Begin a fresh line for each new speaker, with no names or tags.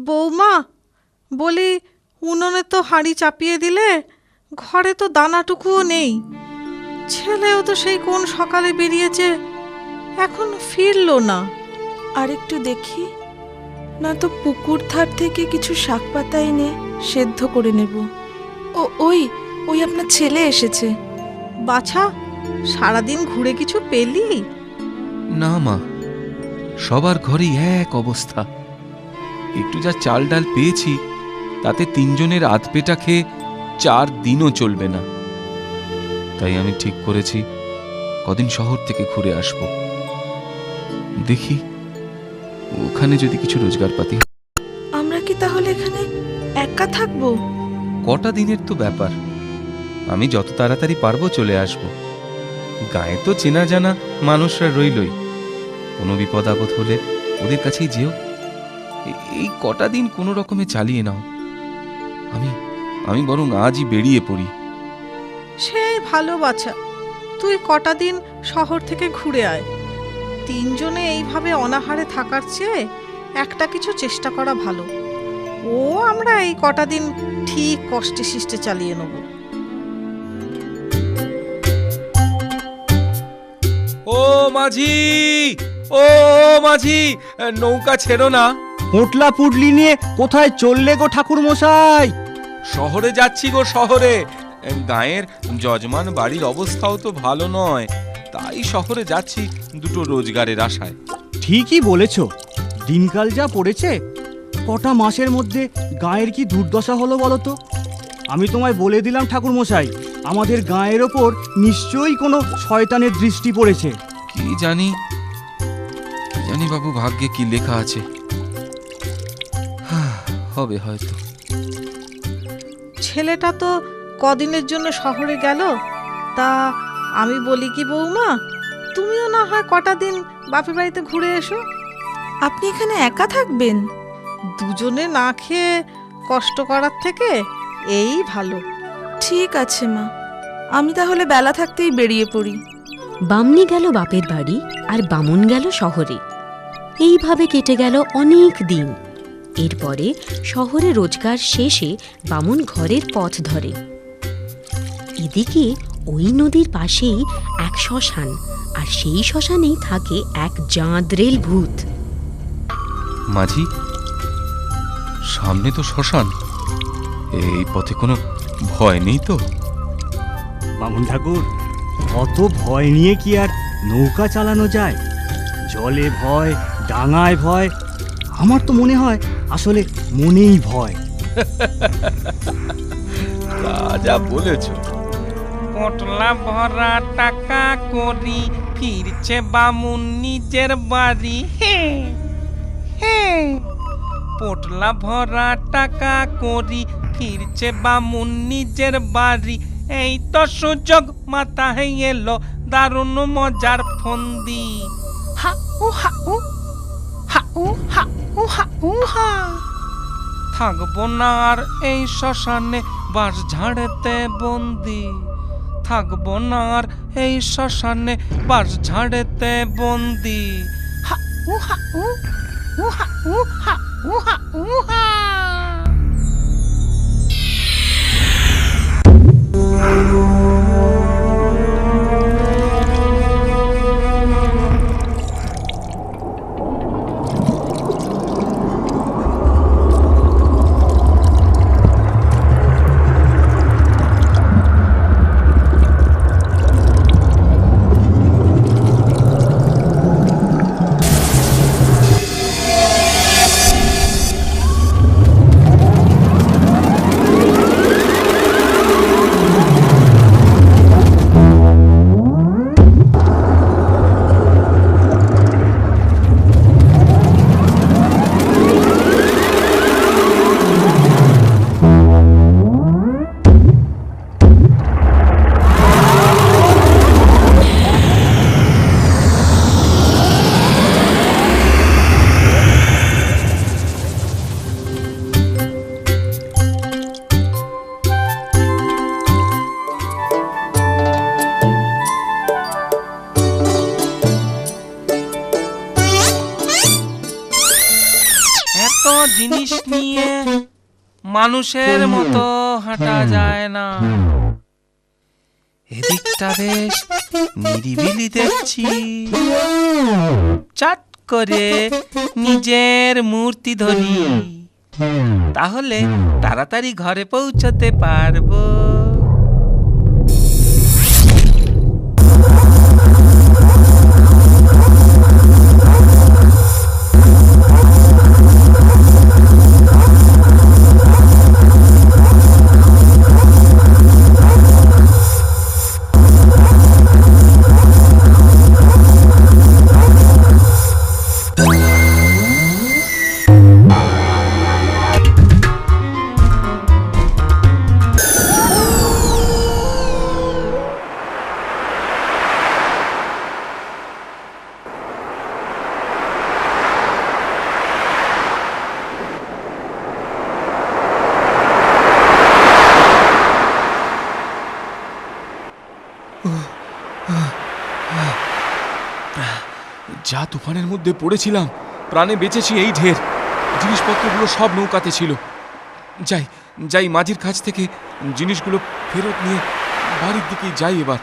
বৌমা, বলি উনুনে তো হাঁড়ি চাপিয়ে দিলে, ঘরে তো দানাটুকুও নেই। ছেলেও তো সেই কোন সকালে বেরিয়েছে, এখন ফিরলো না।
আর একটু দেখি, না তো পুকুর ধার থেকে কিছু শাক পাতা এনে সেদ্ধ করে নেব। ওই ওই আপনার ছেলে এসেছে।
বাছা, সারাদিন ঘুরে কিছু পেলি?
না মা, সবার ঘরেই এক অবস্থা। একটু যা চাল ডাল পেয়েছি তাতে তিনজনের আধ পেটা খেয়ে 4 দিনও চলবে না। তাই আমি ঠিক করেছি কদিন শহর থেকে ঘুরে আসব। দেখি ওখানে যদি কিছু রোজগার পাতি।
আমরা কি তাহলে এখানে একা থাকবো?
কটা দিনের তো ব্যাপার, আমি যত তাড়াতাড়ি পারবো চলে আসব। গায়ে তো চেনা জানা মানুষরা রইলই, কোনো বিপদ আপদ হলে ওদের কাছেই যেও। এই কটা দিন কোনো রকমে চালিয়ে নাও। আমি বরং আজই বেরিয়ে পড়ি।
সেই ভালো বাছা, তুই কটা দিন শহর থেকে ঘুরে আয়। তিনজনে এইভাবে অনাহারে থাকার চেয়ে একটা কিছু চেষ্টা করা ভালো। আমরা এই কটা দিন ঠিক কষ্টে শিষ্টে চালিয়ে নেব।
ও মাঝি, ও মাঝি, নৌকা ছেড়ো না।
পোটলা পুটলি নিয়ে কোথায় চললে গো ঠাকুর মশাই?
শহরে যাচ্ছি গো, শহরে। গায়ের যজমান বাড়ির অবস্থাও তো ভালো নয়, তাই শহরে যাচ্ছি দুটো রোজগারের আশায়।
ঠিকই বলেছ, দিনকাল যা পড়েছে, কটা মাসের মধ্যে গায়ের কি দুর্দশা হলো বলো তো। আমি তোমায় বলে দিলাম ঠাকুর মশাই, আমাদের গায়ের ওপর নিশ্চয়ই কোনো শয়তানের দৃষ্টি পড়েছে।
কি জানি বাবু, ভাগ্যে কি লেখা আছে। হবে হয়তো।
ছেলেটা তো কদিনের জন্য শহরে গেল, তা আমি বলি কি বৌমা, তুমিও না হয় কটা দিন বাপের বাড়িতে ঘুরে এসো।
আপনি এখানে একা থাকবেন?
দুজনে না খেয়ে কষ্ট করার থেকে এই ভালো।
ঠিক আছে মা, আমি তাহলে বেলা থাকতেই বেরিয়ে পড়ি।
বামনি গেল বাপের বাড়ি, আর বামুন গেল শহরে। এইভাবে কেটে গেল অনেক দিন। এরপরে শহরে রোজগার শেষে বামুন ঘরের পথ ধরে। এদিকে ওই নদীর পাশেই এক শ্মশান, আর সেই শ্মশানেই থাকে এক জাঁদরেল ভূত।
মাঝি, সামনে তো শ্মশান, এই পথে কোনো ভয় নেই তো?
বামুন ঠাকুর, অত ভয় নিয়ে কি আর নৌকা চালানো যায়? জলে ভয়, ডাঙায় ভয়, আমার তো মনে হয় আসলে মনেই ভয়।
তা যা বলেছ।
পোটলা ভরা টাকা করি, ফিরছে বামুন নিজের বাড়ি। পোটলা ভরা টাকা করি, ফিরছে বামুন নিজের বাড়ি। এই তো সুযোগ মাথায় এলো, দারুণ মজার ফন্দি। থাকবো না আর এই শ্মশানে বাঁশ ঝাড়েতে বন্দি। থাকবো না আর এই শ্মশানে বাঁশ ঝাড়েতে বন্দি। জিনিস নিয়ে মানুষের মতো হাঁটা যায় না। এদিকটা বেশ নিরিবিলি দেখছি। চাট করে নিজের মূর্তি ধরি, তাহলে তাড়াতাড়ি ঘরে পৌঁছতে পারবো।
যা তুফানের মধ্যে পড়েছিলাম, প্রাণে বেঁচেছি এই ঢের। জিনিসপত্রগুলো সব নৌকাতে ছিল। যাই যাই মাঝির কাছ থেকে জিনিসগুলো ফেরত নিয়ে বাড়ির দিকে যাই এবার।